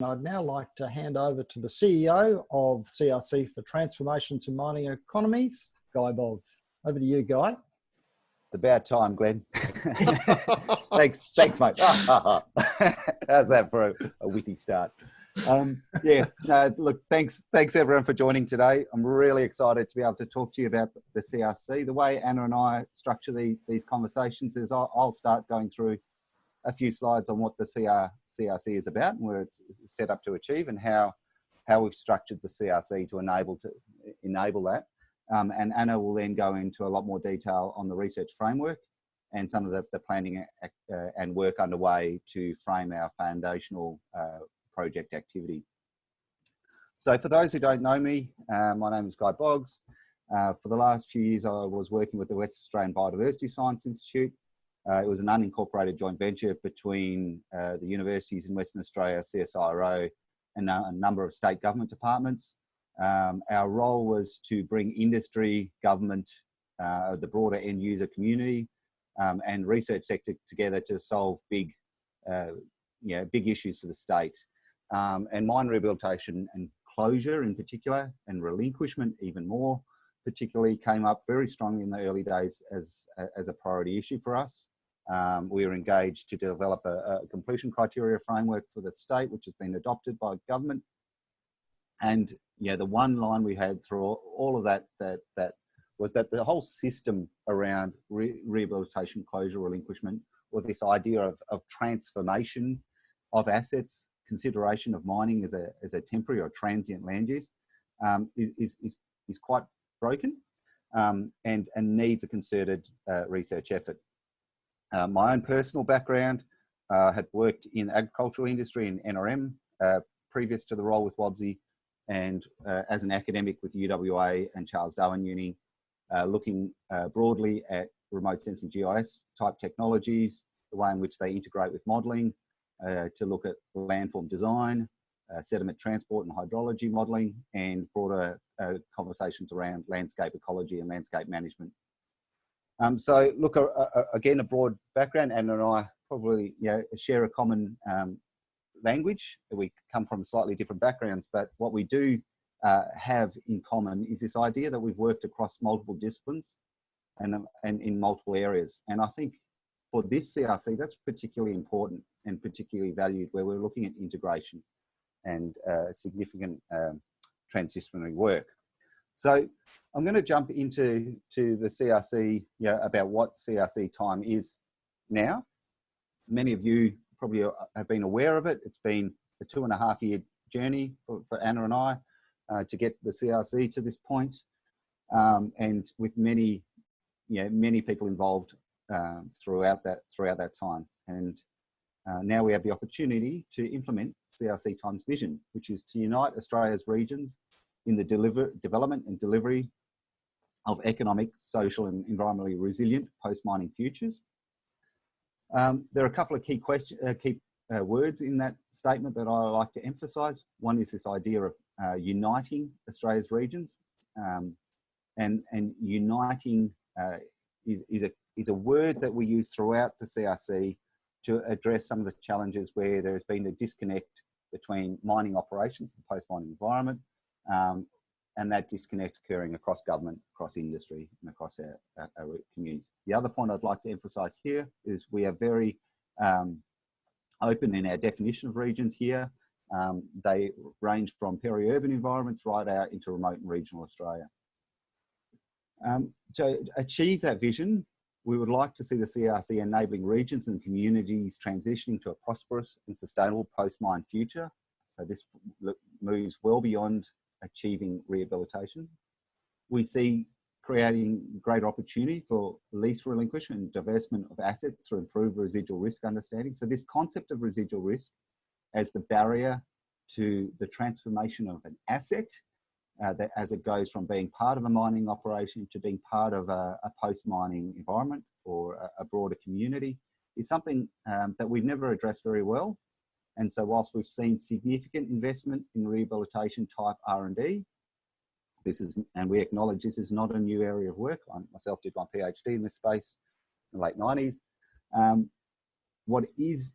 I'd now like to hand over to the CEO of CRC for Transformations in Mining Economies, Guy Boggs. Over to you, Guy. It's about time, Glenn. Thanks, mate. How's that for a witty start? Look, thanks everyone for joining today. I'm really excited to be able to talk to you about the CRC. The way Anna and I structure these conversations is I'll start going through a few slides on what the CRC is about and where it's set up to achieve, and how we've structured the CRC to enable that. And Anna will then go into a lot more detail on the research framework and some of the planning and work underway to frame our foundational project activity. So for those who don't know me, my name is Guy Boggs. For the last few years, I was working with the West Australian Biodiversity Science Institute. It was an unincorporated joint venture between the universities in Western Australia, CSIRO, and a number of state government departments. Our role was to bring industry, government, the broader end user community, and research sector together to solve big issues for the state. And mine rehabilitation and closure in particular, and relinquishment even more particularly, came up very strongly in the early days as a priority issue for us. We were engaged to develop a completion criteria framework for the state, which has been adopted by government. And the one line we had through all of that was that the whole system around rehabilitation, closure, relinquishment, or this idea of transformation of assets, consideration of mining as a temporary or transient land use, is quite broken, and needs a concerted research effort. My own personal background, had worked in the agricultural industry in NRM previous to the role with WABSI, and as an academic with UWA and Charles Darwin Uni, looking broadly at remote sensing GIS type technologies, the way in which they integrate with modelling, to look at landform design, sediment transport and hydrology modelling, and broader conversations around landscape ecology and landscape management. So look, again, a broad background. Anna and I probably share a common language. We come from slightly different backgrounds, but what we do have in common is this idea that we've worked across multiple disciplines and in multiple areas. And I think for this CRC, that's particularly important and particularly valued, where we're looking at integration and significant transdisciplinary work. So I'm going to jump into the CRC, about what CRC TiME is now. Many of you probably have been aware of it. It's been a 2.5-year journey for Anna and I to get the CRC to this point, and with many people involved throughout that time. And now we have the opportunity to implement CRC TiME's vision, which is to unite Australia's regions in the development and delivery of economic, social and environmentally resilient post-mining futures. There are a couple of key words in that statement that I like to emphasise. One is this idea of uniting Australia's regions, and uniting is a word that we use throughout the CRC to address some of the challenges where there has been a disconnect between mining operations and post-mining environment, and that disconnect occurring across government, across industry, and across our communities. The other point I'd like to emphasise here is we are very open in our definition of regions here. They range from peri-urban environments right out into remote and regional Australia. To achieve that vision, we would like to see the CRC enabling regions and communities transitioning to a prosperous and sustainable post-mine future. So this moves well beyond achieving rehabilitation. We see creating greater opportunity for lease relinquishment and divestment of assets through improved residual risk understanding. So this concept of residual risk as the barrier to the transformation of an asset, that as it goes from being part of a mining operation to being part of a post-mining environment or a broader community, is something that we've never addressed very well. And so whilst we've seen significant investment in rehabilitation type R&D, and we acknowledge this is not a new area of work. I myself did my PhD in this space in the late 90s. What is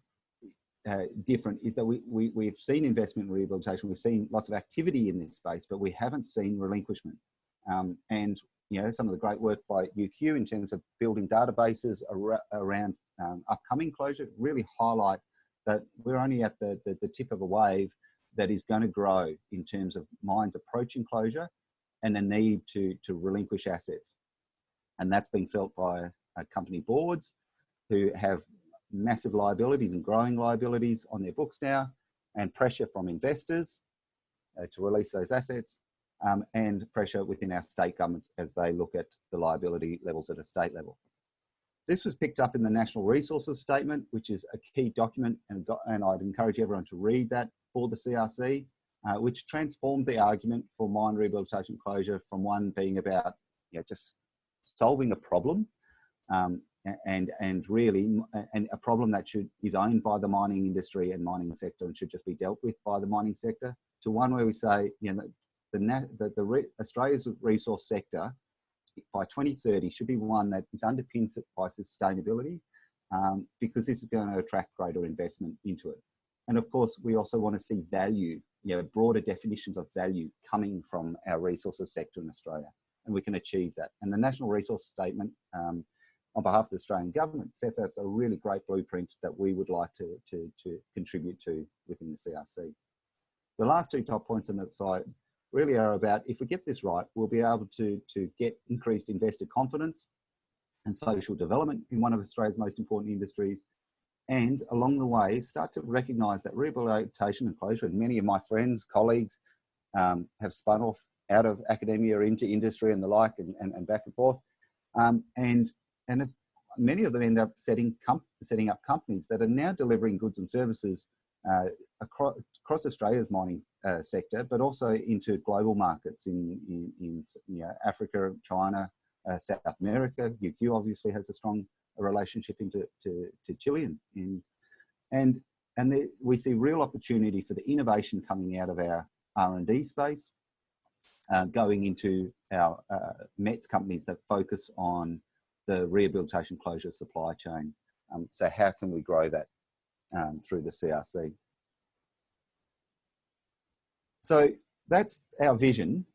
different is that we've seen investment in rehabilitation, we've seen lots of activity in this space, but we haven't seen relinquishment. And you know, some of the great work by UQ in terms of building databases around upcoming closure really highlight that we're only at the tip of a wave that is going to grow in terms of mines approaching closure and the need to relinquish assets. And that's being felt by company boards who have massive liabilities and growing liabilities on their books now, and pressure from investors to release those assets, and pressure within our state governments as they look at the liability levels at a state level. This was picked up in the National Resources Statement, which is a key document, and I'd encourage everyone to read that for the CRC, which transformed the argument for mine rehabilitation closure from one being about, you know, just solving a problem, and really a problem that is owned by the mining industry and mining sector and should just be dealt with by the mining sector, to one where we say, you know, Australia's resource sector by 2030 should be one that is underpinned by sustainability, because this is going to attract greater investment into it. And of course, we also want to see value, you know, broader definitions of value coming from our resources sector in Australia, and we can achieve that. And the National Resource Statement, on behalf of the Australian government, sets out a really great blueprint that we would like to contribute to within the CRC. The last two top points on that side really are about, if we get this right, we'll be able to get increased investor confidence and social development in one of Australia's most important industries, and along the way start to recognise that rehabilitation and closure, and many of my friends, colleagues have spun off out of academia into industry and the like, and back and forth, and many of them end up setting up companies that are now delivering goods and services across Australia's mining sector, but also into global markets in you know, Africa, China, South America. UQ obviously has a strong relationship into Chile, and we see real opportunity for the innovation coming out of our R&D space, going into our METS companies that focus on the rehabilitation closure supply chain. So how can we grow that through the CRC? So that's our vision.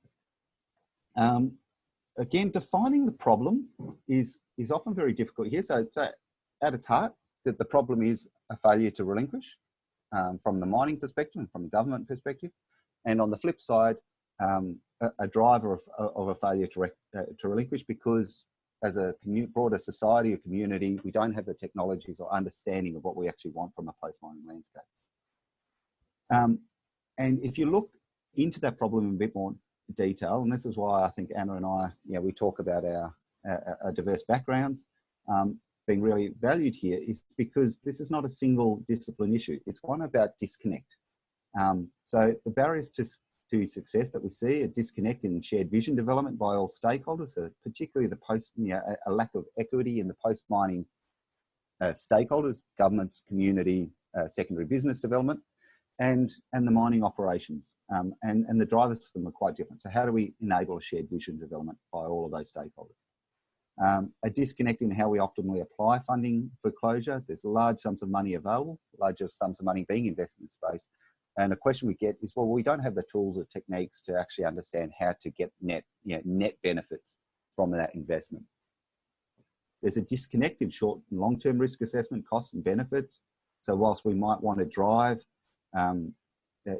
Again, defining the problem is often very difficult here. So at its heart, that the problem is a failure to relinquish from the mining perspective and from the government perspective. And on the flip side, a driver of a failure to relinquish, because as a broader society or community, we don't have the technologies or understanding of what we actually want from a post-mining landscape. And if you look into that problem in a bit more detail, and this is why I think Anna and I, you know, we talk about our diverse backgrounds being really valued here, is because this is not a single discipline issue. It's one about disconnect. So the barriers to success that we see are disconnect in shared vision development by all stakeholders, so particularly a lack of equity in the post-mining stakeholders, governments, community, secondary business development, and the mining operations. And the drivers for them are quite different. So how do we enable a shared vision development by all of those stakeholders? A disconnect in how we optimally apply funding for closure. There's large sums of money available, larger sums of money being invested in the space. And a question we get is, well, we don't have the tools or techniques to actually understand how to get net benefits from that investment. There's a disconnect in short and long-term risk assessment, costs and benefits. So whilst we might want to drive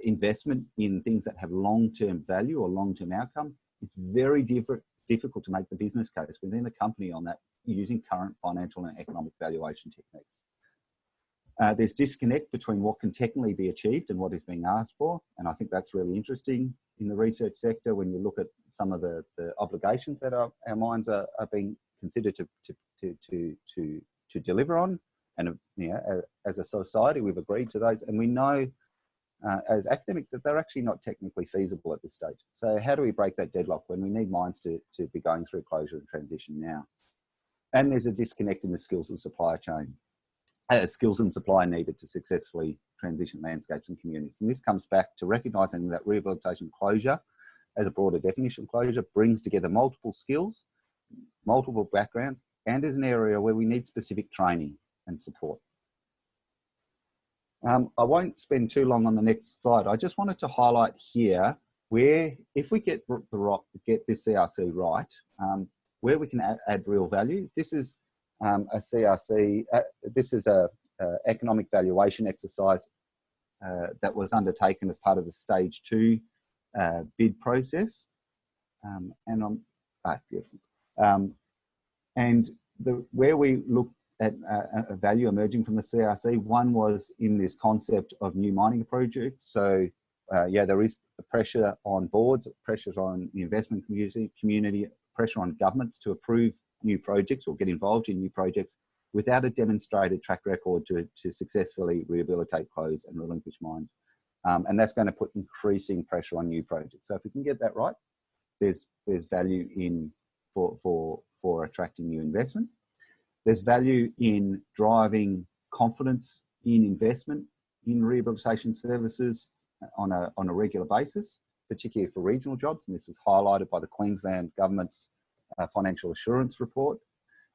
investment in things that have long-term value or long-term outcome, it's very difficult to make the business case within a company on that using current financial and economic valuation techniques. There's disconnect between what can technically be achieved and what is being asked for. And I think that's really interesting in the research sector when you look at some of the obligations that our mines are being considered to deliver on. And you know, as a society, we've agreed to those. And we know as academics that they're actually not technically feasible at this stage. So how do we break that deadlock when we need mines to be going through closure and transition now? And there's a disconnect in the skills and supply chain. Skills and supply needed to successfully transition landscapes and communities. And this comes back to recognising that rehabilitation closure, as a broader definition of closure, brings together multiple skills, multiple backgrounds, and is an area where we need specific training and support. I won't spend too long on the next slide. I just wanted to highlight here where, if we get this CRC right, where we can add real value. This is a CRC, this is a economic valuation exercise that was undertaken as part of the stage 2 bid process. Where we looked at a value emerging from the CRC, one was in this concept of new mining projects. So yeah, there is pressure on boards, pressure on the investment community, pressure on governments to approve new projects or get involved in new projects without a demonstrated track record to successfully rehabilitate, close and relinquish mines. And that's going to put increasing pressure on new projects. So if we can get that right, there's value in for attracting new investment. There's value in driving confidence in investment in rehabilitation services on a regular basis, particularly for regional jobs. And this was highlighted by the Queensland Government's Financial Assurance Report.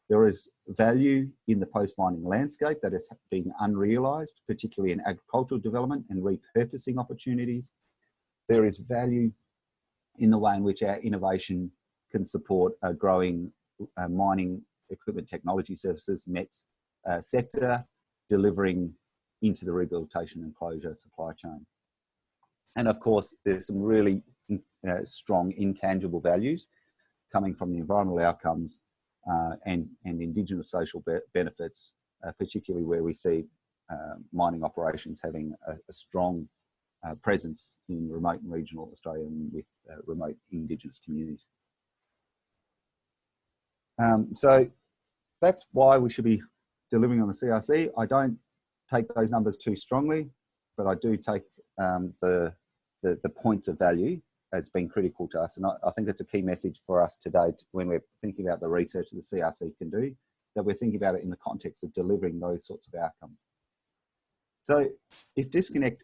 There is value in the post-mining landscape that is being unrealised, particularly in agricultural development and repurposing opportunities. There is value in the way in which our innovation can support a growing mining equipment technology services METS sector, delivering into the rehabilitation and closure supply chain. And of course, there's some really strong intangible values coming from the environmental outcomes and Indigenous social benefits, particularly where we see mining operations having a strong presence in remote and regional Australia and with remote Indigenous communities. So that's why we should be delivering on the CRC. I don't take those numbers too strongly, but I do take the points of value as being critical to us. And I think it's a key message for us today when we're thinking about the research that the CRC can do, that we're thinking about it in the context of delivering those sorts of outcomes. So if disconnect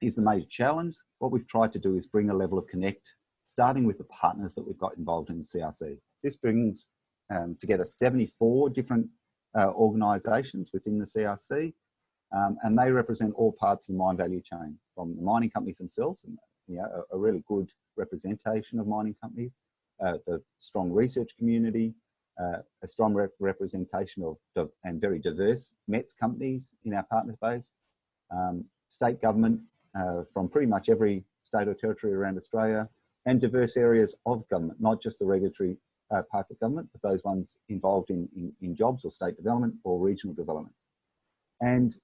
is the major challenge, what we've tried to do is bring a level of connect, starting with the partners that we've got involved in the CRC. This brings together 74 different organisations within the CRC, and they represent all parts of the mine value chain, from the mining companies themselves, and a really good representation of mining companies, the strong research community, a strong representation of and very diverse METS companies in our partner base, state government from pretty much every state or territory around Australia, and diverse areas of government, not just the regulatory parts of government, but those ones involved in jobs or state development or regional development. And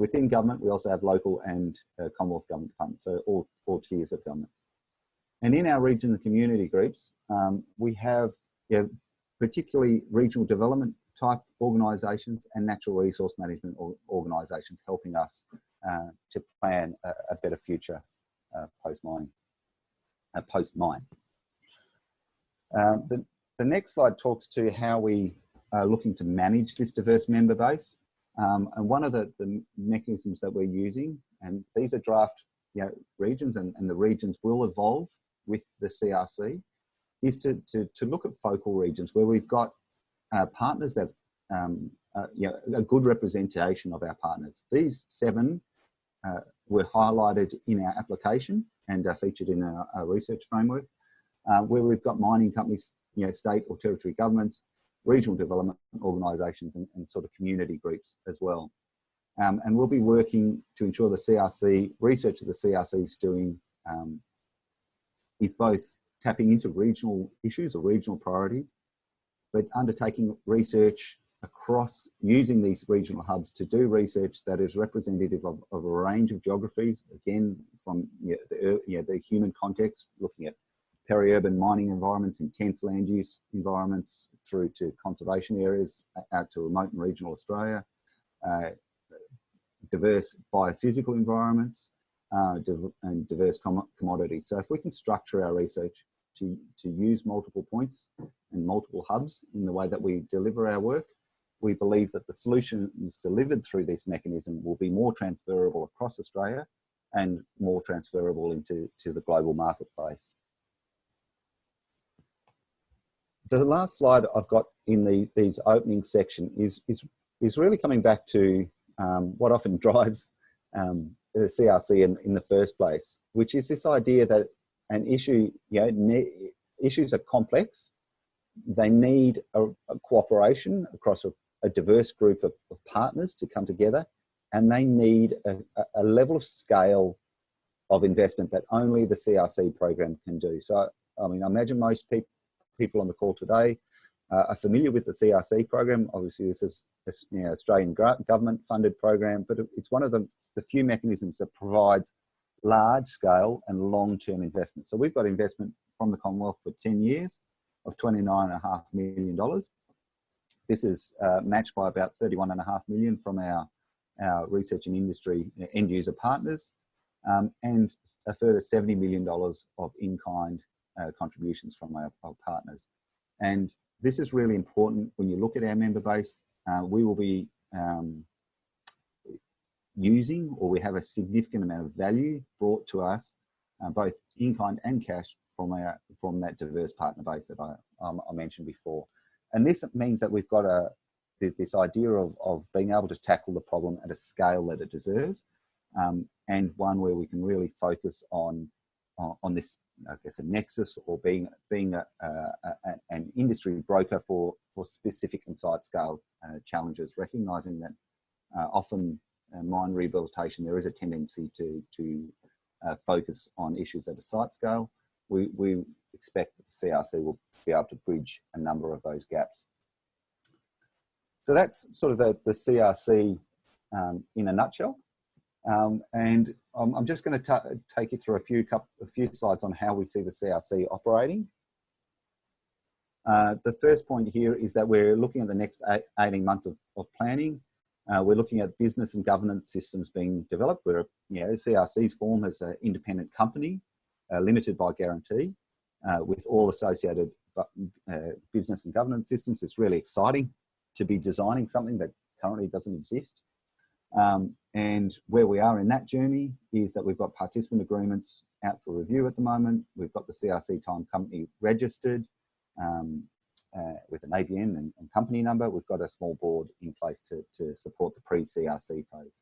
within government, we also have local and Commonwealth government departments, so all tiers of government. And in our region and community groups, we have particularly regional development type organisations and natural resource management organisations helping us to plan a better future post-mine. The next slide talks to how we are looking to manage this diverse member base. And one of the mechanisms that we're using, and these are draft regions, and the regions will evolve with the CRC, is to look at focal regions where we've got partners that a good representation of our partners. These 7 were highlighted in our application and are featured in our research framework, where we've got mining companies, state or territory governments, regional development organisations, and sort of community groups as well. And we'll be working to ensure the CRC, research that the CRC is doing is both tapping into regional issues or regional priorities, but undertaking research across, using these regional hubs to do research that is representative of a range of geographies, again, from the human context, looking at peri-urban mining environments, intense land use environments, through to conservation areas, out to remote and regional Australia, diverse biophysical environments, and diverse commodities. So if we can structure our research to use multiple points and multiple hubs in the way that we deliver our work, we believe that the solutions delivered through this mechanism will be more transferable across Australia and more transferable into the global marketplace. The last slide I've got in these opening section is really coming back to what often drives the CRC in the first place, which is this idea that an issue, issues are complex. They need a cooperation across a diverse group of partners to come together, and they need a level of scale of investment that only the CRC program can do. So, I mean, I imagine most people on the call today are familiar with the CRC program. Obviously, this is Australian government funded program, but it's one of the few mechanisms that provides large scale and long-term investment. So we've got investment from the Commonwealth for 10 years of $29.5 million. This is matched by about $31.5 million from our research and industry end user partners, and a further $70 million of in-kind contributions from our partners. And this is really important when you look at our member base. We will be using, or we have a significant amount of value brought to us, both in-kind and cash, from that diverse partner base that I mentioned before. And this means that we've got this idea of being able to tackle the problem at a scale that it deserves, and one where we can really focus on this, I guess, a nexus, or being an industry broker for specific and site scale challenges, recognizing that often mine rehabilitation, there is a tendency to focus on issues at a site scale. We expect that the CRC will be able to bridge a number of those gaps. So that's sort of the CRC in a nutshell. And I'm just going to take you through a few slides on how we see the CRC operating. The first point here is that we're looking at the next 18 months of planning. We're looking at business and governance systems being developed. We're, CRC's form as an independent company, limited by guarantee, with all associated business and governance systems. It's really exciting to be designing something that currently doesn't exist. And where we are in that journey is that we've got participant agreements out for review at the moment. We've got the CRC TiME company registered with an ABN and company number. We've got a small board in place to support the pre-CRC phase.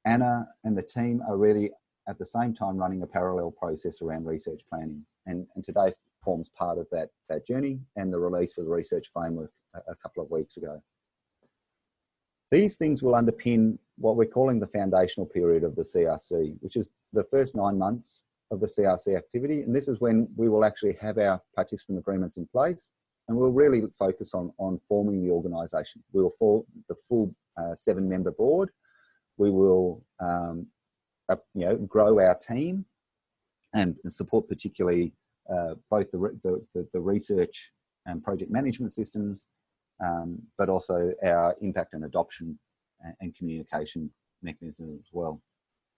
Anna and the team are really at the same time running a parallel process around research planning, and today forms part of that journey and the release of the research framework a couple of weeks ago. These things will underpin what we're calling the foundational period of the CRC, which is the first 9 months of the CRC activity. And this is when we will actually have our participant agreements in place, and we'll really focus on forming the organisation. We will form the full 7-member board. We will grow our team and support particularly both the research and project management systems, but also our impact and adoption and communication mechanisms as well.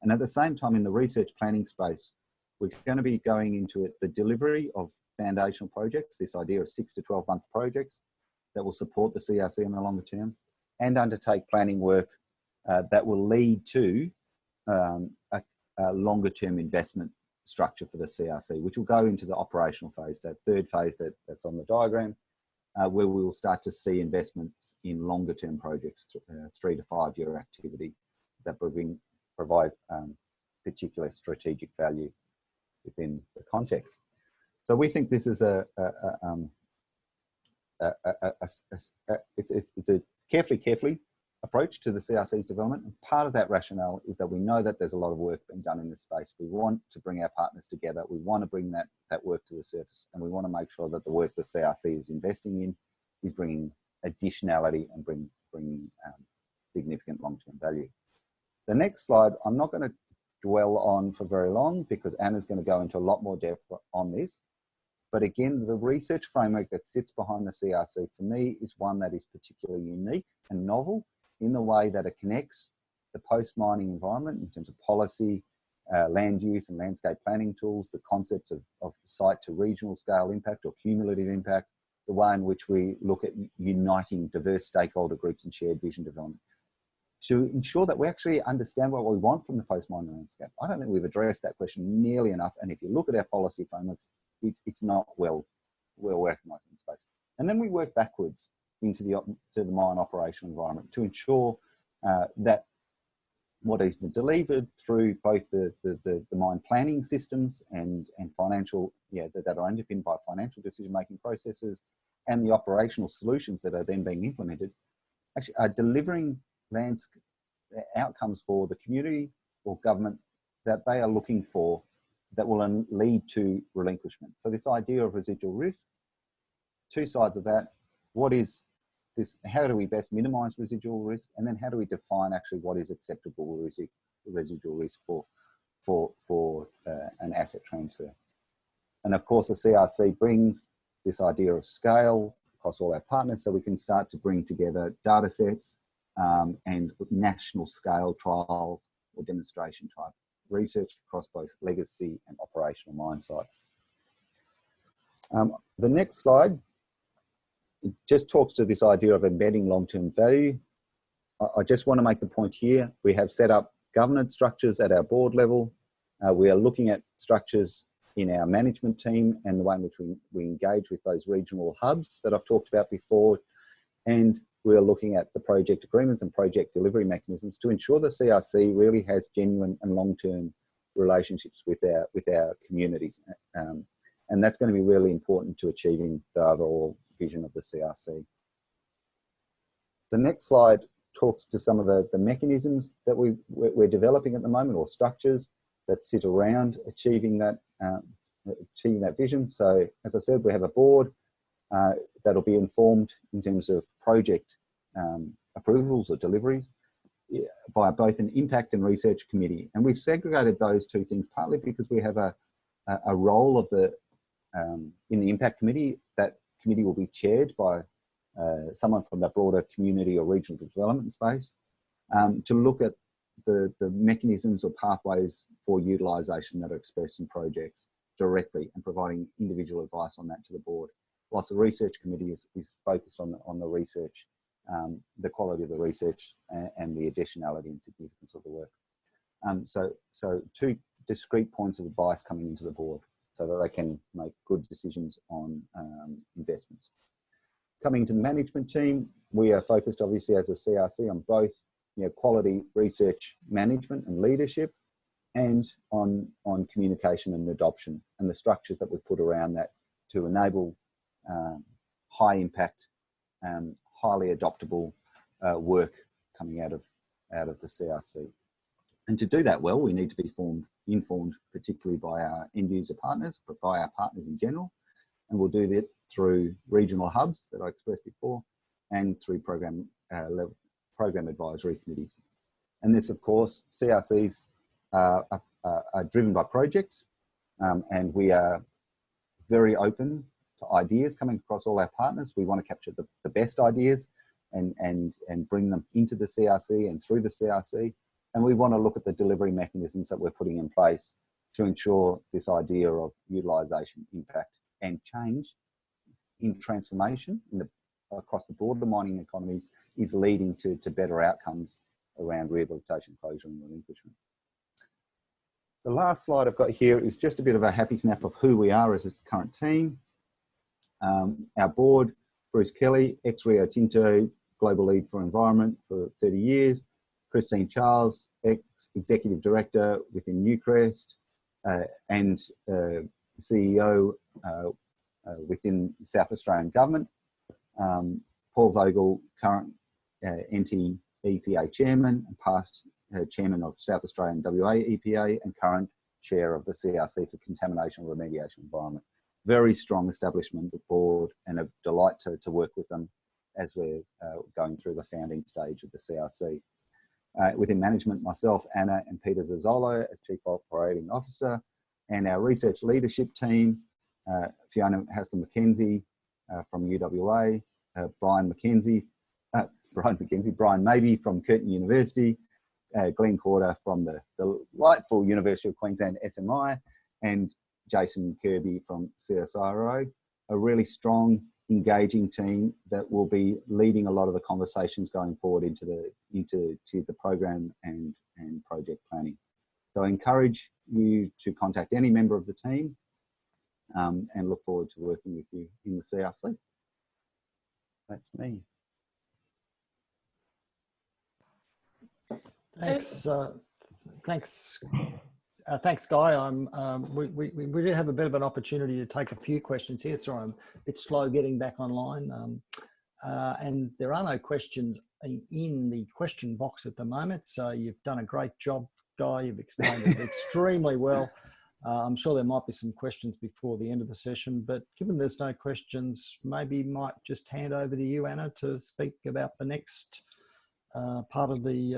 And at the same time, in the research planning space, we're going to be going into the delivery of foundational projects, this idea of 6 to 12 month projects that will support the CRC in the longer term, and undertake planning work that will lead to a longer term investment structure for the CRC, which will go into the operational phase, that third phase that's on the diagram, where we will start to see investments in longer term projects, 3 to 5 year activity that will provide particular strategic value within the context. So we think this is it's a carefully approach to the CRC's development. And part of that rationale is that we know that there's a lot of work being done in this space. We want to bring our partners together. We want to bring that work to the surface, and we want to make sure that the work the CRC is investing in is bringing additionality and bringing significant long-term value. The next slide, I'm not going to dwell on for very long because Anna's going to go into a lot more depth on this. But again, the research framework that sits behind the CRC for me is one that is particularly unique and novel in the way that it connects the post-mining environment in terms of policy, land use and landscape planning tools, the concepts of site to regional scale impact or cumulative impact, the way in which we look at uniting diverse stakeholder groups and shared vision development, to ensure that we actually understand what we want from the post-mining landscape. I don't think we've addressed that question nearly enough. And if you look at our policy frameworks, it's not well recognised in space. And then we work backwards into the mine operational environment to ensure that what is delivered through both the mine planning systems and financial, that are underpinned by financial decision-making processes, and the operational solutions that are then being implemented, actually are delivering outcomes for the community or government that they are looking for, that will lead to relinquishment. So this idea of residual risk, two sides of that. What is this? How do we best minimize residual risk? And then how do we define actually what is acceptable residual risk for an asset transfer? And of course, the CRC brings this idea of scale across all our partners, so we can start to bring together data sets and national scale trials or demonstration type research across both legacy and operational mine sites. The next slide, it just talks to this idea of embedding long-term value. I just want to make the point here, we have set up governance structures at our board level. We are looking at structures in our management team and the way in which we engage with those regional hubs that I've talked about before. And we're looking at the project agreements and project delivery mechanisms to ensure the CRC really has genuine and long-term relationships with our communities. And that's going to be really important to achieving the overall vision of the CRC. The next slide talks to some of the mechanisms that we're developing at the moment, or structures that sit around achieving that vision. So as I said, we have a board that'll be informed in terms of project approvals or deliveries by both an impact and research committee. And we've segregated those two things partly because we have a role of in the impact committee. That committee will be chaired by someone from the broader community or regional development space to look at the mechanisms or pathways for utilisation that are expressed in projects directly and providing individual advice on that to the board. Whilst the research committee is focused on the research, the quality of the research and the additionality and significance of the work. So two discrete points of advice coming into the board so that they can make good decisions on investments. Coming to the management team, we are focused obviously as a CRC on both quality research management and leadership, and on communication and adoption, and the structures that we put around that to enable high impact, highly adoptable work coming out of the CRC. And to do that well, we need to be informed particularly by our end user partners, but by our partners in general. And we'll do that through regional hubs that I expressed before, and through program advisory committees. And this, of course, CRCs are driven by projects, and we are very open to ideas coming across all our partners. We want to capture the best ideas and bring them into the CRC and through the CRC. And we want to look at the delivery mechanisms that we're putting in place to ensure this idea of utilisation, impact and change in transformation across the broader mining economies is leading to better outcomes around rehabilitation, closure and relinquishment. The last slide I've got here is just a bit of a happy snap of who we are as a current team. Our board, Bruce Kelly, ex-Rio Tinto, Global Lead for Environment for 30 years. Christine Charles, ex-Executive Director within Newcrest and CEO within South Australian Government. Paul Vogel, current NT-EPA Chairman and past Chairman of South Australian WA EPA and current Chair of the CRC for Contamination Remediation Environment. Very strong establishment board, and a delight to work with them as we're going through the founding stage of the CRC. Within management, myself, Anna and Peter Zazzolo as Chief Operating Officer, and our research leadership team, Fiona Haslam-McKenzie from UWA, Brian Mabey from Curtin University, Glenn Corder from the delightful University of Queensland SMI, and Jason Kirby from CSIRO, a really strong, engaging team that will be leading a lot of the conversations going forward into the program and project planning. So I encourage you to contact any member of the team and look forward to working with you in the CRC. That's me. Thanks. Thanks. Thanks, Guy. We do have a bit of an opportunity to take a few questions here. Sorry, I'm a bit slow getting back online. And there are no questions in the question box at the moment. So you've done a great job, Guy. You've explained it extremely well. I'm sure there might be some questions before the end of the session, but given there's no questions, maybe might just hand over to you, Anna, to speak about the next part of the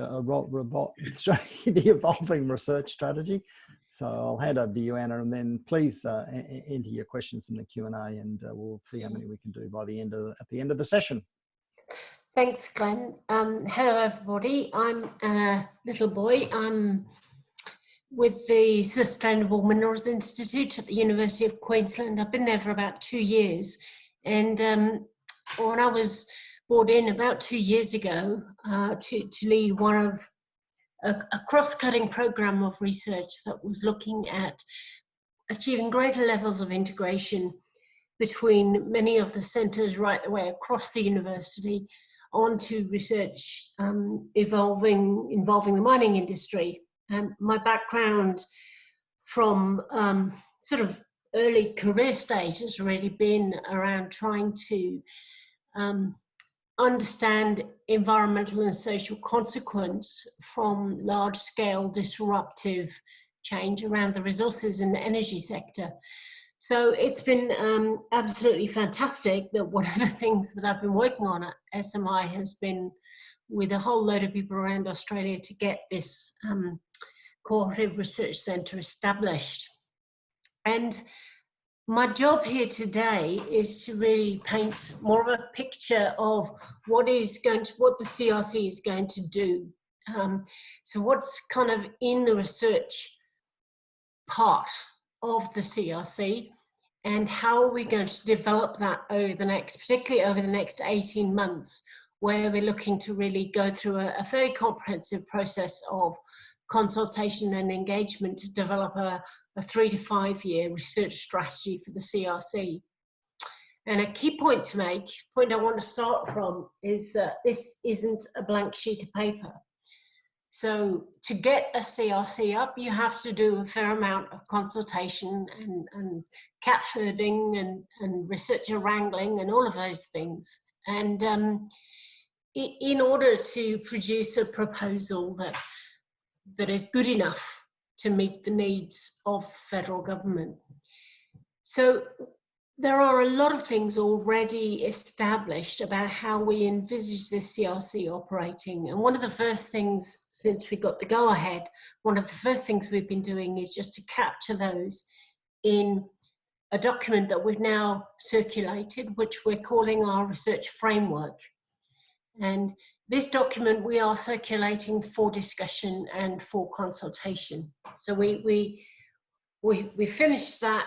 the evolving research strategy. So I'll hand over to you, Anna, and then please enter your questions in the Q&A, and we'll see how many we can do by the end of the session. Thanks, Glenn. Hello, everybody. I'm Anna Littleboy. I'm with the Sustainable Minerals Institute at the University of Queensland. I've been there for about 2 years, and when I was brought in about 2 years ago to lead one of a cross-cutting program of research that was looking at achieving greater levels of integration between many of the centres right the way across the university onto research involving the mining industry. My background from sort of early career stage has really been around trying to understand environmental and social consequence from large-scale disruptive change around the resources and the energy sector. So it's been absolutely fantastic that one of the things that I've been working on at SMI has been with a whole load of people around Australia to get this cooperative research centre established. And my job here today is to really paint more of a picture of what the CRC is going to do. So what's kind of in the research part of the CRC, and how are we going to develop that particularly over the next 18 months, where we're looking to really go through a very comprehensive process of consultation and engagement to develop a 3 to 5 year research strategy for the CRC. And a key point to make, point I want to start from, is that this isn't a blank sheet of paper. So to get a CRC up, you have to do a fair amount of consultation and cat herding and researcher wrangling and all of those things. And in order to produce a proposal that is good enough to meet the needs of federal government. So there are a lot of things already established about how we envisage this CRC operating. And one of the first things, since we got the go-ahead, one of the first things we've been doing is just to capture those in a document that we've now circulated, which we're calling our research framework. And this document we are circulating for discussion and for consultation. So we finished that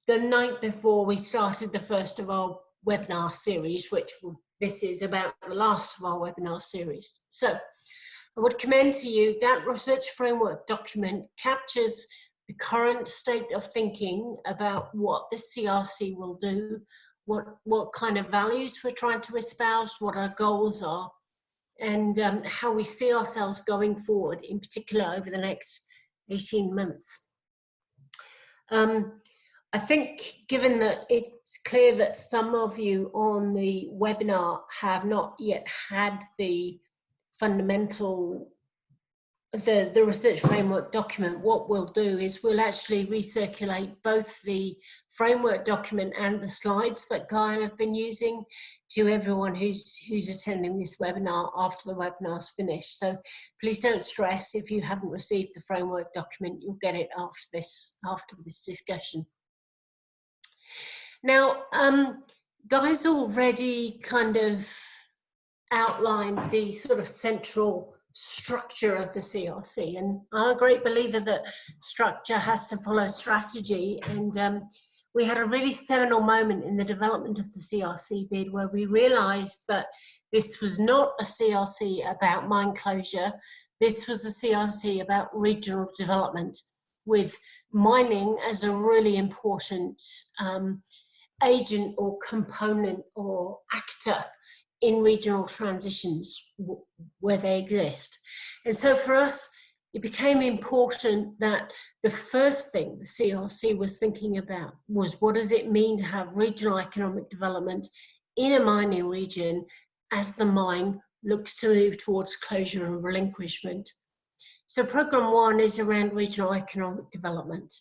the night before we started the first of our webinar series, which this is about the last of our webinar series. So I would commend to you that research framework document captures the current state of thinking about what the CRC will do, what kind of values we're trying to espouse, what our goals are, and how we see ourselves going forward, in particular over the next 18 months. I think, given that it's clear that some of you on the webinar have not yet had the fundamental, the research framework document, what we'll do is we'll actually recirculate both the framework document and the slides that Guy and I have been using to everyone who's attending this webinar after the webinar's finished. So please don't stress if you haven't received the framework document, you'll get it after this discussion. Now, Guy's already kind of outlined the sort of central structure of the CRC, and I'm a great believer that structure has to follow strategy, and we had a really seminal moment in the development of the CRC bid where we realised that this was not a CRC about mine closure, this was a CRC about regional development, with mining as a really important agent or component or actor in regional transitions where they exist. And so for us, it became important that the first thing the CRC was thinking about was, what does it mean to have regional economic development in a mining region as the mine looks to move towards closure and relinquishment? So program 1 is around regional economic development.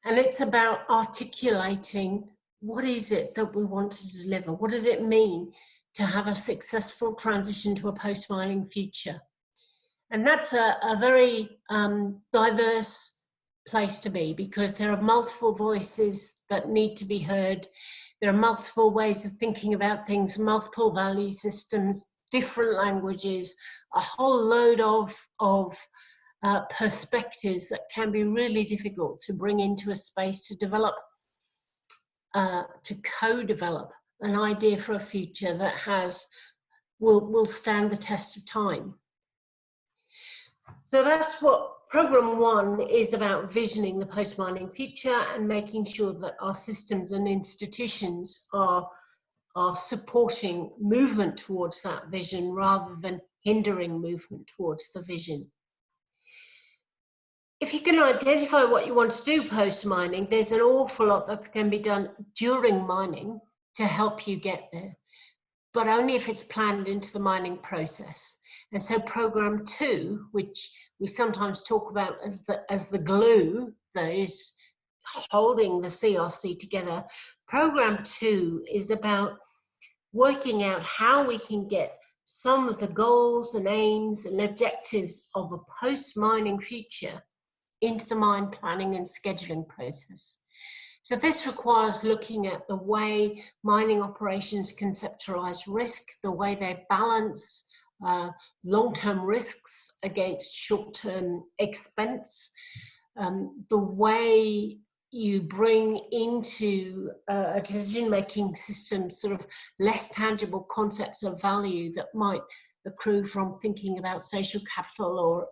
And it's about articulating, what is it that we want to deliver? What does it mean to have a successful transition to a post-mining future? And that's a very diverse place to be, because there are multiple voices that need to be heard. There are multiple ways of thinking about things, multiple value systems, different languages, a whole load of perspectives that can be really difficult to bring into a space to develop, to co-develop an idea for a future that will stand the test of time. So that's what program 1 is about, visioning the post-mining future and making sure that our systems and institutions are supporting movement towards that vision rather than hindering movement towards the vision. If you can identify what you want to do post-mining, there's an awful lot that can be done during mining to help you get there, but only if it's planned into the mining process. And so program 2, which we sometimes talk about as the glue that is holding the CRC together, program 2 is about working out how we can get some of the goals and aims and objectives of a post-mining future into the mine planning and scheduling process. So this requires looking at the way mining operations conceptualize risk, the way they balance long-term risks against short-term expense, the way you bring into a decision-making system sort of less tangible concepts of value that might accrue from thinking about social capital or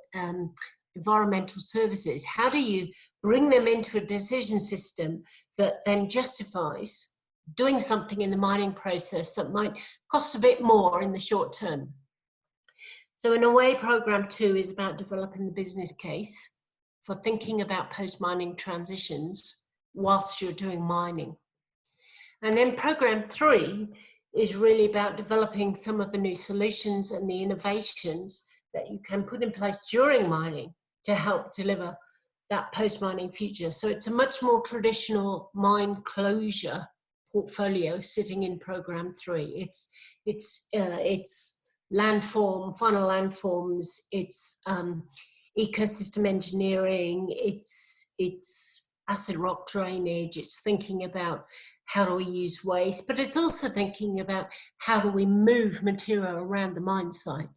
environmental services. How do you bring them into a decision system that then justifies doing something in the mining process that might cost a bit more in the short term? So in a way, program 2 is about developing the business case for thinking about post-mining transitions whilst you're doing mining. And then program 3 is really about developing some of the new solutions and the innovations that you can put in place during mining to help deliver that post-mining future. So it's a much more traditional mine closure portfolio sitting in program 3. It's landform, final landforms, it's ecosystem engineering, it's acid rock drainage, it's thinking about how do we use waste, but it's also thinking about how do we move material around the mine site?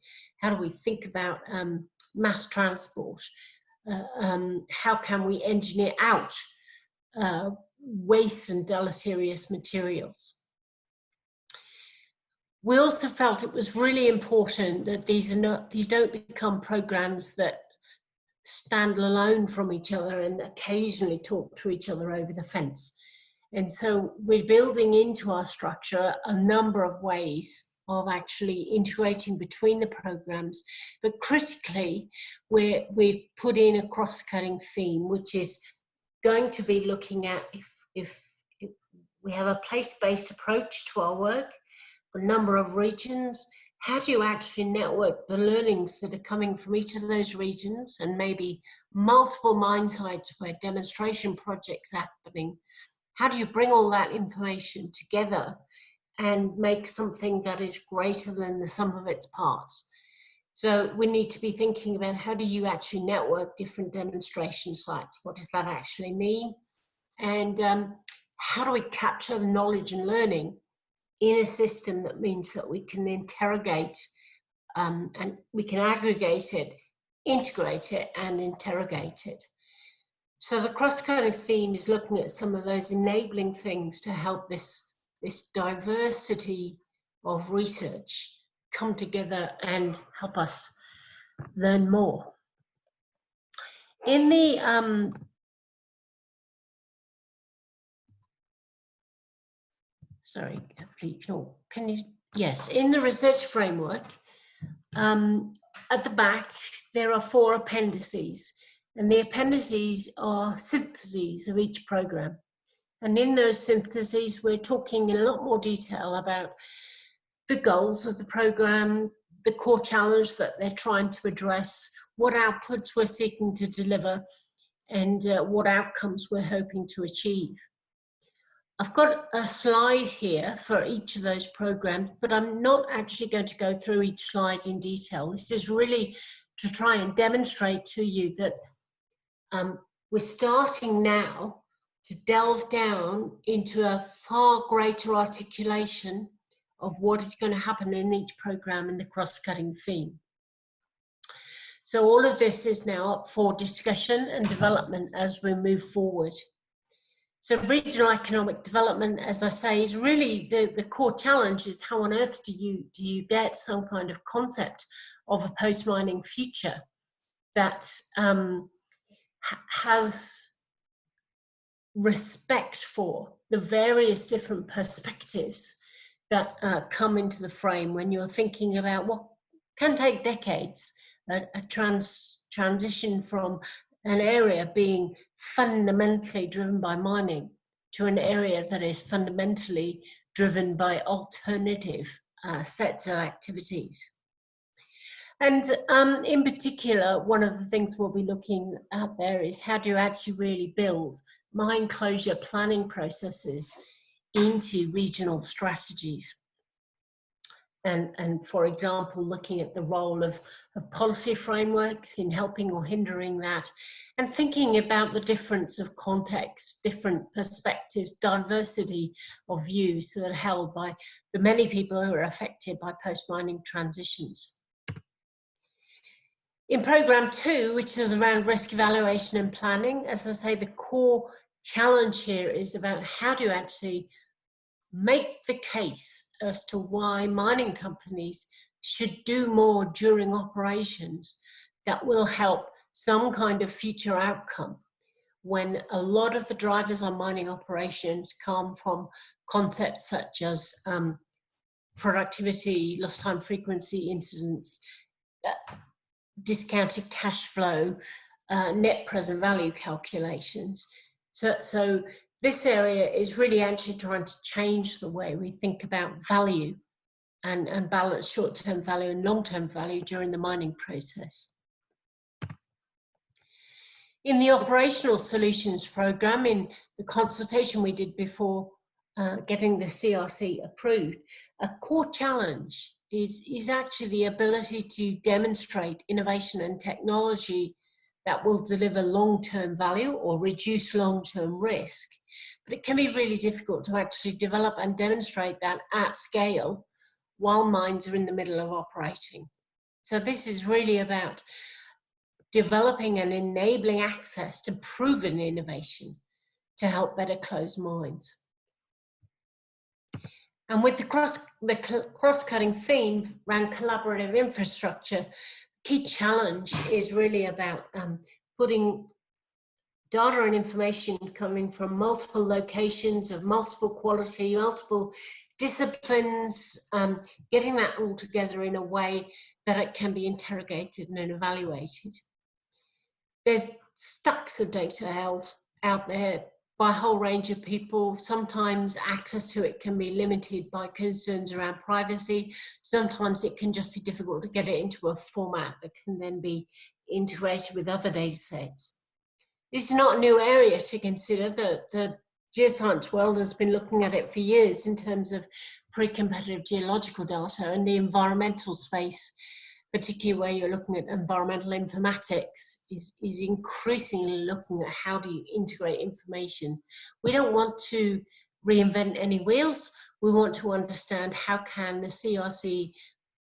How do we think about mass transport? How can we engineer out waste and deleterious materials? We also felt it was really important that these don't become programs that stand alone from each other and occasionally talk to each other over the fence. And so we're building into our structure a number of ways of actually integrating between the programs, but critically, we've put in a cross-cutting theme, which is going to be looking at if we have a place-based approach to our work, a number of regions, how do you actually network the learnings that are coming from each of those regions and maybe multiple mine sites where demonstration projects are happening? How do you bring all that information together and make something that is greater than the sum of its parts? So we need to be thinking about how do you actually network different demonstration sites? What does that actually mean? And how do we capture the knowledge and learning in a system that means that we can interrogate and we can aggregate it, integrate it, and interrogate it. So the cross-cutting theme is looking at some of those enabling things to help this diversity of research come together and help us learn more. In the sorry, can you, yes, in the research framework, at the back, there are 4 appendices, and the appendices are syntheses of each program. And in those syntheses, we're talking in a lot more detail about the goals of the program, the core challenge that they're trying to address, what outputs we're seeking to deliver, and what outcomes we're hoping to achieve. I've got a slide here for each of those programs, but I'm not actually going to go through each slide in detail. This is really to try and demonstrate to you that we're starting now to delve down into a far greater articulation of what is going to happen in each program in the cross-cutting theme. So all of this is now up for discussion and development as we move forward. So regional economic development, as I say, is really the core challenge. Is how on earth do you get some kind of concept of a post-mining future that has respect for the various different perspectives that come into the frame when you're thinking about what can take decades, a transition from an area being fundamentally driven by mining to an area that is fundamentally driven by alternative sets of activities. And in particular, one of the things we'll be looking at there is how do you actually really build mine closure planning processes into regional strategies. And for example, looking at the role of policy frameworks in helping or hindering that, and thinking about the difference of context, different perspectives, diversity of views that are held by the many people who are affected by post-mining transitions. In program 2, which is around risk evaluation and planning, as I say, the core challenge here is about how do you actually make the case as to why mining companies should do more during operations that will help some kind of future outcome, when a lot of the drivers on mining operations come from concepts such as productivity, lost time frequency incidents, discounted cash flow, net present value calculations. So this area is really actually trying to change the way we think about value and balance short-term value and long-term value during the mining process. In the operational solutions program, in the consultation we did before getting the CRC approved, a core challenge is actually the ability to demonstrate innovation and technology that will deliver long-term value or reduce long-term risk. But it can be really difficult to actually develop and demonstrate that at scale while mines are in the middle of operating. So this is really about developing and enabling access to proven innovation to help better close mines. And with the cross-cutting theme around collaborative infrastructure, key challenge is really about putting data and information coming from multiple locations of multiple quality, multiple disciplines, getting that all together in a way that it can be interrogated and evaluated. There's stacks of data held out there by a whole range of people. Sometimes access to it can be limited by concerns around privacy. Sometimes it can just be difficult to get it into a format that can then be integrated with other data sets. This is not a new area to consider. The geoscience world has been looking at it for years in terms of pre-competitive geological data, and the environmental space, particularly where you're looking at environmental informatics, is increasingly looking at how do you integrate information. We don't want to reinvent any wheels. We want to understand how can the CRC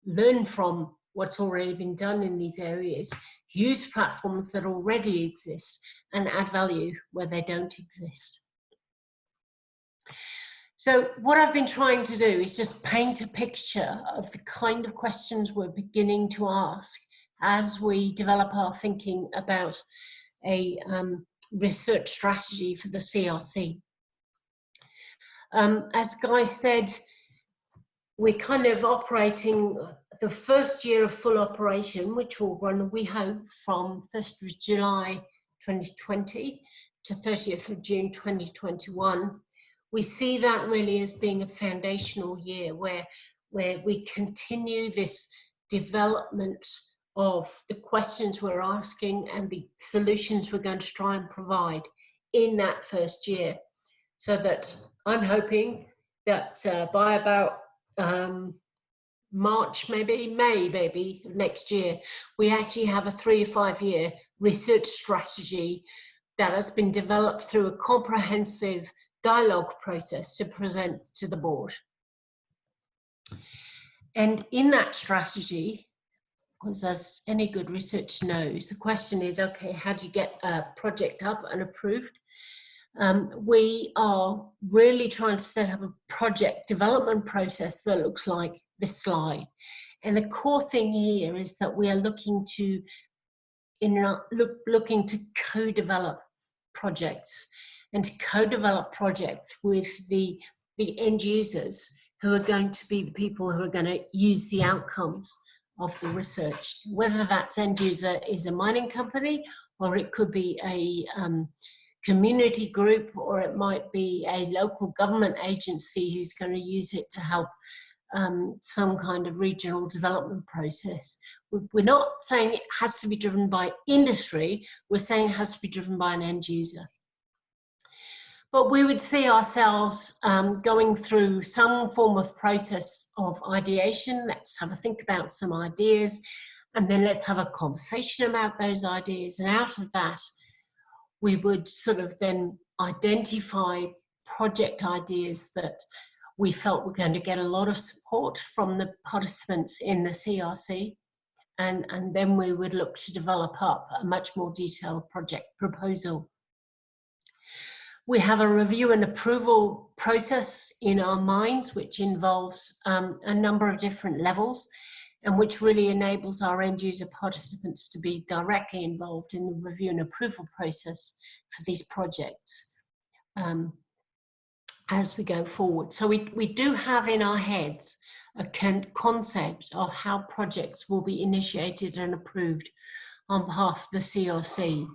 learn from what's already been done in these areas, use platforms that already exist, and add value where they don't exist. So what I've been trying to do is just paint a picture of the kind of questions we're beginning to ask as we develop our thinking about a research strategy for the CRC. As Guy said, we're kind of operating the first year of full operation, which will run, we hope, from 1st of July 2020 to 30th of June 2021. We see that really as being a foundational year where we continue this development of the questions we're asking and the solutions we're going to try and provide in that first year. So that I'm hoping that by about March, maybe May, maybe next year, we actually have a 3 to 5 year research strategy that has been developed through a comprehensive dialogue process to present to the board. And in that strategy, because as any good researcher knows, the question is, okay, how do you get a project up and approved? We are really trying to set up a project development process that looks like this slide. And the core thing here is that we are looking to co-develop projects, and to co-develop projects with the end users who are going to be the people who are going to use the outcomes of the research. Whether that end user is a mining company, or it could be a community group, or it might be a local government agency who's going to use it to help some kind of regional development process. We're not saying it has to be driven by industry, we're saying it has to be driven by an end user. But we would see ourselves going through some form of process of ideation. Let's have a think about some ideas, and then let's have a conversation about those ideas. And out of that, we would sort of then identify project ideas that we felt were going to get a lot of support from the participants in the CRC. And then we would look to develop up a much more detailed project proposal. We have a review and approval process in our minds, which involves a number of different levels, and which really enables our end user participants to be directly involved in the review and approval process for these projects as we go forward. So we do have in our heads a concept of how projects will be initiated and approved on behalf of the CRC.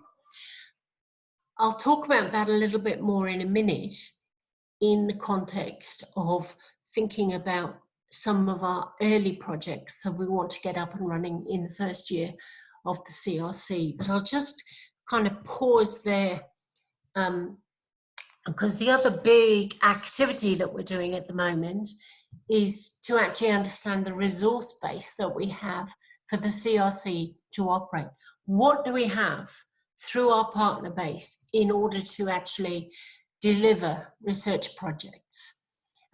I'll talk about that a little bit more in a minute in the context of thinking about some of our early projects that we want to get up and running in the first year of the CRC. But I'll just kind of pause there because the other big activity that we're doing at the moment is to actually understand the resource base that we have for the CRC to operate. What do we have through our partner base in order to actually deliver research projects?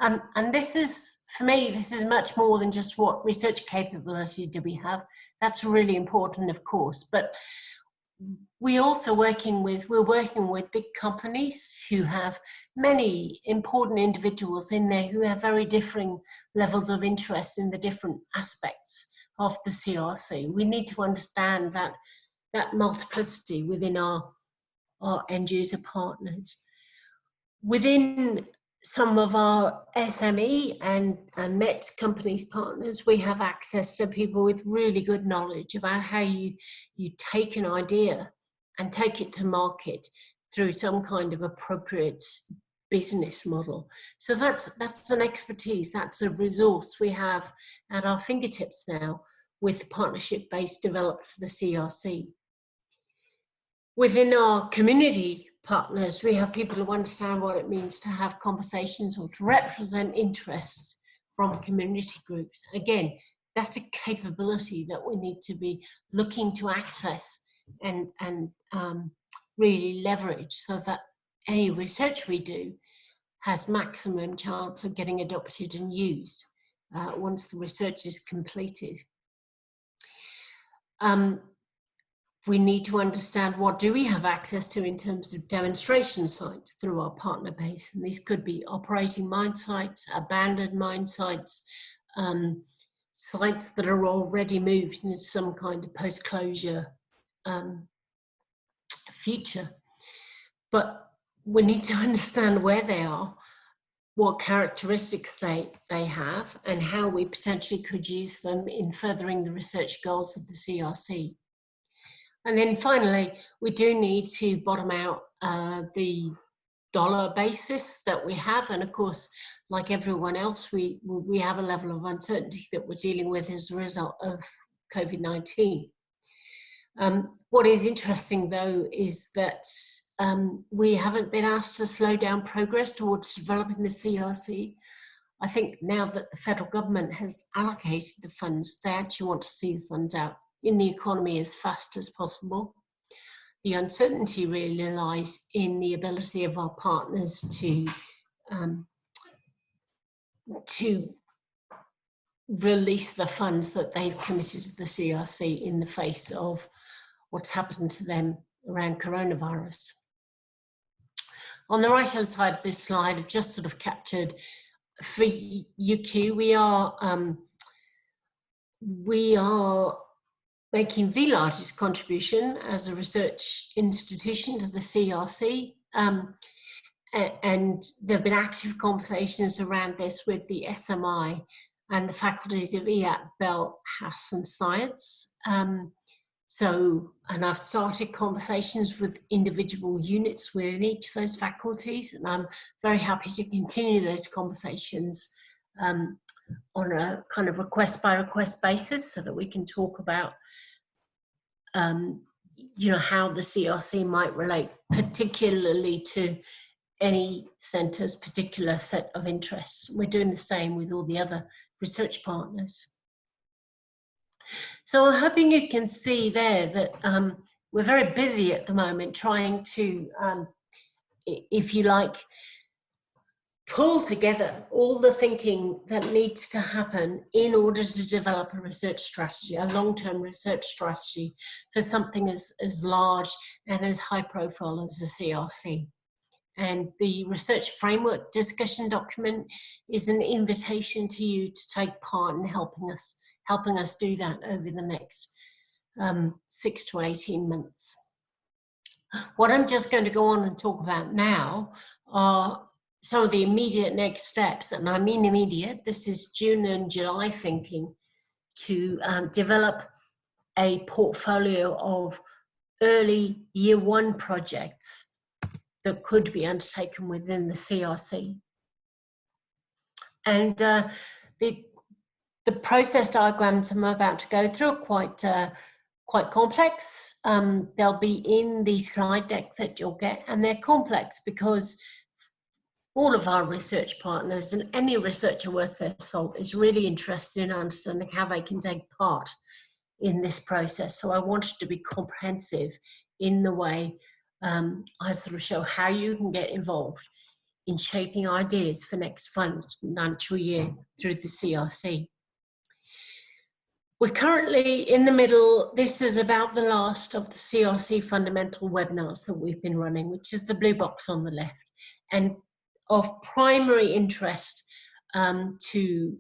And this is, for me, this is much more than just what research capability do we have. That's really important, of course, but we're also working with big companies who have many important individuals in there who have very differing levels of interest in the different aspects of the CRC. We need to understand that multiplicity within our end user partners. Within some of our SME and MET companies partners, we have access to people with really good knowledge about how you take an idea and take it to market through some kind of appropriate business model. So that's an expertise, that's a resource we have at our fingertips now with the partnership base developed for the CRC. Within our community partners, we have people who understand what it means to have conversations or to represent interests from community groups. Again, that's a capability that we need to be looking to access and really leverage so that any research we do has maximum chance of getting adopted and used once the research is completed. We need to understand what do we have access to in terms of demonstration sites through our partner base. And these could be operating mine sites, abandoned mine sites, sites that are already moved into some kind of post-closure future. But we need to understand where they are, what characteristics they have, and how we potentially could use them in furthering the research goals of the CRC. And then finally, we do need to bottom out the dollar basis that we have. And of course, like everyone else, we have a level of uncertainty that we're dealing with as a result of COVID-19. What is interesting though is that we haven't been asked to slow down progress towards developing the CRC. I think now that the federal government has allocated the funds, they actually want to see the funds out in the economy as fast as possible. The uncertainty really lies in the ability of our partners to release the funds that they've committed to the CRC in the face of what's happened to them around coronavirus. On the right hand side of this slide, I've just sort of captured for UQ, we are making the largest contribution as a research institution to the CRC. And there have been active conversations around this with the SMI and the faculties of EAP, Bell, Haas and Science. And I've started conversations with individual units within each of those faculties, and I'm very happy to continue those conversations on a kind of request by request basis, so that we can talk about you know, how the CRC might relate particularly to any centre's particular set of interests. We're doing the same with all the other research partners. So I'm hoping you can see there that we're very busy at the moment trying to, if you like, pull together all the thinking that needs to happen in order to develop a research strategy, a long-term research strategy for something as large and as high profile as the CRC. And the research framework discussion document is an invitation to you to take part in helping us do that over the next 6 to 18 months. What I'm just going to go on and talk about now are some of the immediate next steps, and I mean immediate. This is June and July thinking to develop a portfolio of early year 1 projects that could be undertaken within the CRC. And the process diagrams I'm about to go through are quite complex. They'll be in the slide deck that you'll get, and they're complex because all of our research partners and any researcher worth their salt is really interested in understanding how they can take part in this process. So I wanted to be comprehensive in the way I sort of show how you can get involved in shaping ideas for next financial year through the CRC. We're currently in the middle. This is about the last of the CRC fundamental webinars that we've been running, which is the blue box on the left. And of primary interest to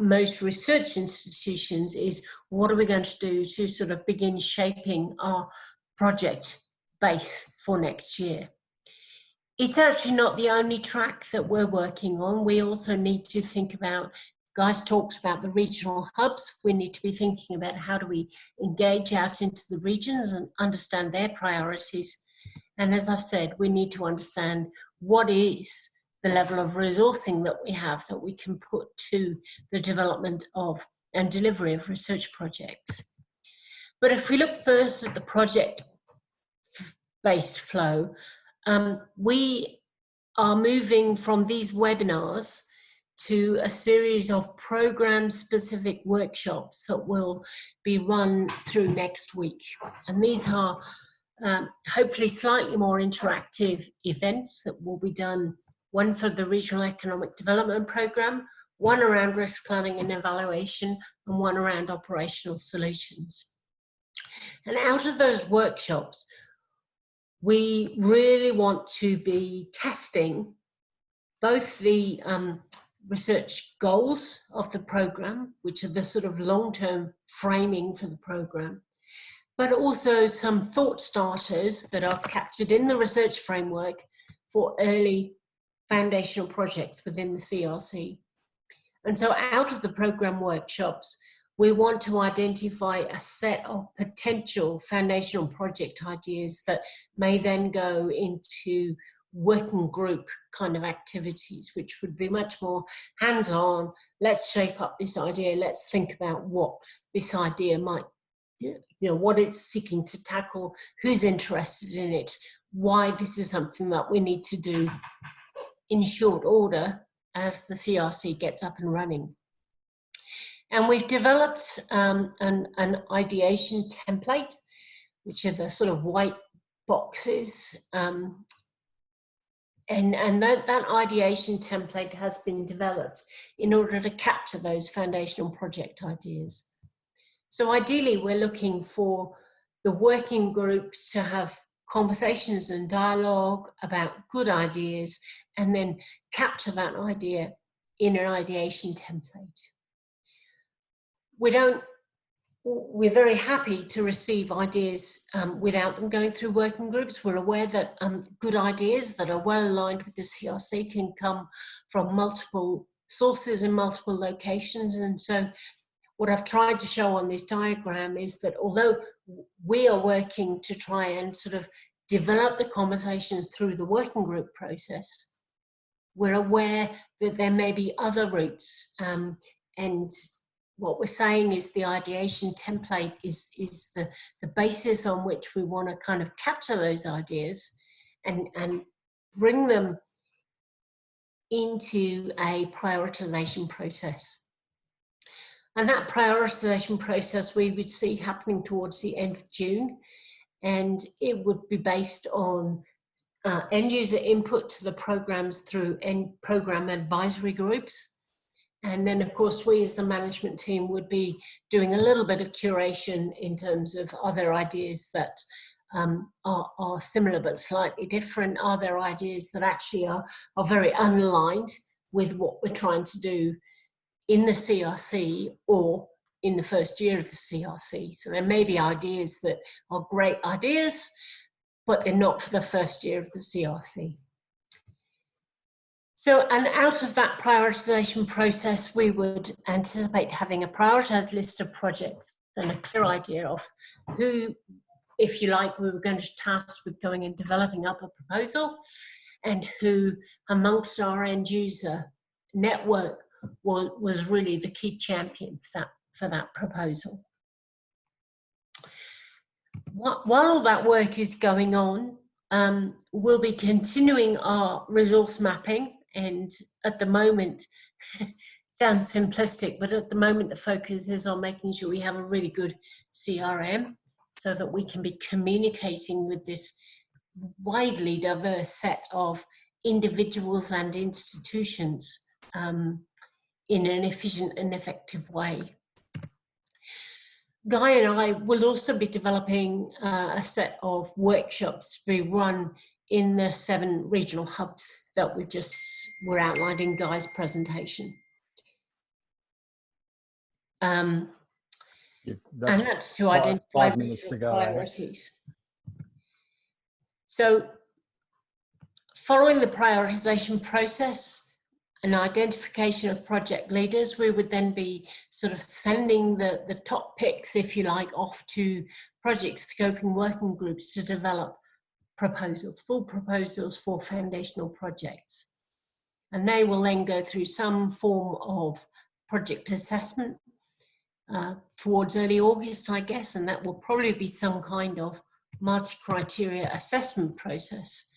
most research institutions is what are we going to do to sort of begin shaping our project base for next year. It's actually not the only track that we're working on. We also need to think about, Guy talks about the regional hubs. We need to be thinking about how do we engage out into the regions and understand their priorities. And as I've said, we need to understand what is the level of resourcing that we have that we can put to the development of and delivery of research projects. But if we look first at the project-based flow, we are moving from these webinars to a series of program-specific workshops that will be run through next week. And these are hopefully slightly more interactive events that will be done, one for the Regional Economic Development Programme, one around risk planning and evaluation, and one around operational solutions. And out of those workshops, we really want to be testing both the research goals of the programme, which are the sort of long-term framing for the programme, but also some thought starters that are captured in the research framework for early foundational projects within the CRC. And so out of the program workshops, we want to identify a set of potential foundational project ideas that may then go into working group kind of activities, which would be much more hands-on. Let's shape up this idea. Let's think about what this idea might, what it's seeking to tackle, who's interested in it, why this is something that we need to do in short order as the CRC gets up and running. And we've developed an ideation template, which are the sort of white boxes. And that ideation template has been developed in order to capture those foundational project ideas. So ideally, we're looking for the working groups to have conversations and dialogue about good ideas, and then capture that idea in an ideation template. We're very happy to receive ideas without them going through working groups. We're aware that good ideas that are well aligned with the CRC can come from multiple sources in multiple locations. And so what I've tried to show on this diagram is that although we are working to try and sort of develop the conversation through the working group process, we're aware that there may be other routes, and what we're saying is the ideation template is the basis on which we want to kind of capture those ideas and bring them into a prioritization process. And that prioritization process we would see happening towards the end of June, and it would be based on end user input to the programs through program advisory groups. And then, of course, we as a management team would be doing a little bit of curation in terms of other ideas that are similar but slightly different. Are there ideas that actually are very unaligned with what we're trying to do in the CRC or in the first year of the CRC? So there may be ideas that are great ideas, but they're not for the first year of the CRC. So, and out of that prioritization process, we would anticipate having a prioritized list of projects and a clear idea of who, if you like, we were going to task with going and developing up a proposal, and who amongst our end user network was really the key champion for that proposal. While all that work is going on, we'll be continuing our resource mapping. And at the moment, it sounds simplistic, but at the moment the focus is on making sure we have a really good CRM so that we can be communicating with this widely diverse set of individuals and institutions in an efficient and effective way. Guy and I will also be developing a set of workshops to be run in the 7 regional hubs that were outlined in Guy's presentation. And that's to identify 5 minutes to go, priorities. So following the prioritization process and identification of project leaders, we would then be sort of sending the top picks, if you like, off to project scoping working groups to develop proposals, full proposals for foundational projects. And they will then go through some form of project assessment towards early August, I guess, and that will probably be some kind of multi-criteria assessment process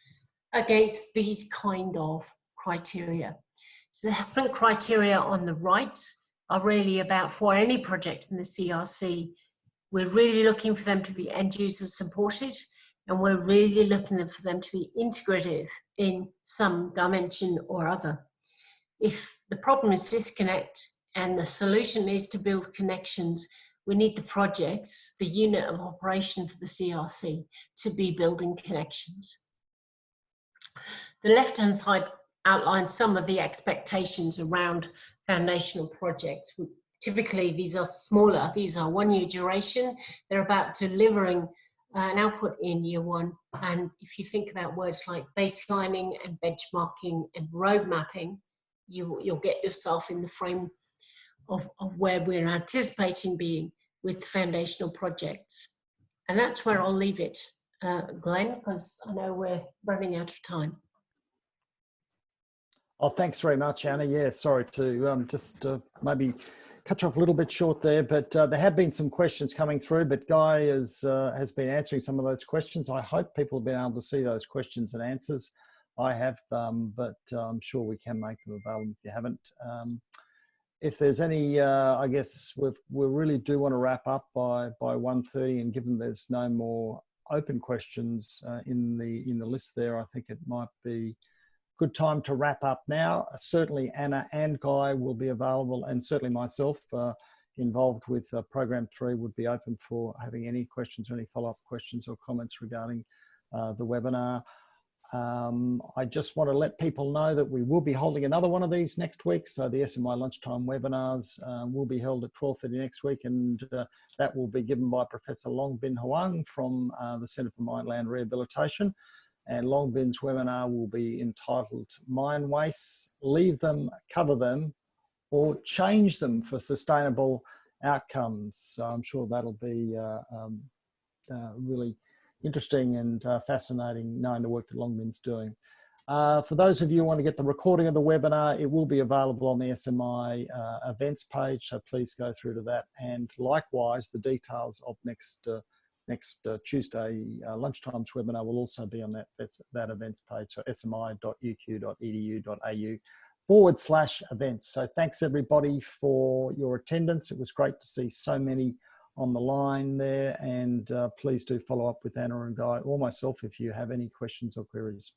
against these kind of criteria. So the assessment criteria on the right are really about, for any project in the CRC, we're really looking for them to be end user supported, and we're really looking for them to be integrative in some dimension or other. If the problem is disconnect and the solution is to build connections, we need the projects, the unit of operation for the CRC, to be building connections. The left-hand side outlines some of the expectations around foundational projects. Typically, these are smaller. These are 1 year duration. They're about delivering an output in year one. And if you think about words like baselining and benchmarking and road mapping, you'll get yourself in the frame of where we're anticipating being with foundational projects. And that's where I'll leave it, Glenn, because I know we're running out of time. Oh, thanks very much, Anna. Yeah, sorry to just maybe cut you off a little bit short there, but there have been some questions coming through, but Guy has been answering some of those questions. I hope people have been able to see those questions and answers. I have, but I'm sure we can make them available if you haven't. If there's any, I guess we really do want to wrap up by 1:30, and given there's no more open questions in the list there, I think it might be good time to wrap up now. Certainly Anna and Guy will be available, and certainly myself involved with Program 3 would be open for having any questions or any follow-up questions or comments regarding the webinar. I just want to let people know that we will be holding another one of these next week. So the SMI lunchtime webinars will be held at 12:30 next week, and that will be given by Professor Long Bin Huang from the Centre for Mineland Rehabilitation. And Long Bin's webinar will be entitled Mine Wastes, Leave Them, Cover Them, or Change Them for Sustainable Outcomes. So I'm sure that'll be really interesting and fascinating, knowing the work that Long Bin's doing. For those of you who want to get the recording of the webinar, it will be available on the SMI events page, so please go through to that. And likewise, the details of next Tuesday lunchtime's webinar will also be on that events page, so smi.uq.edu.au/events. So thanks everybody for your attendance. It was great to see so many on the line there, and please do follow up with Anna and Guy or myself if you have any questions or queries.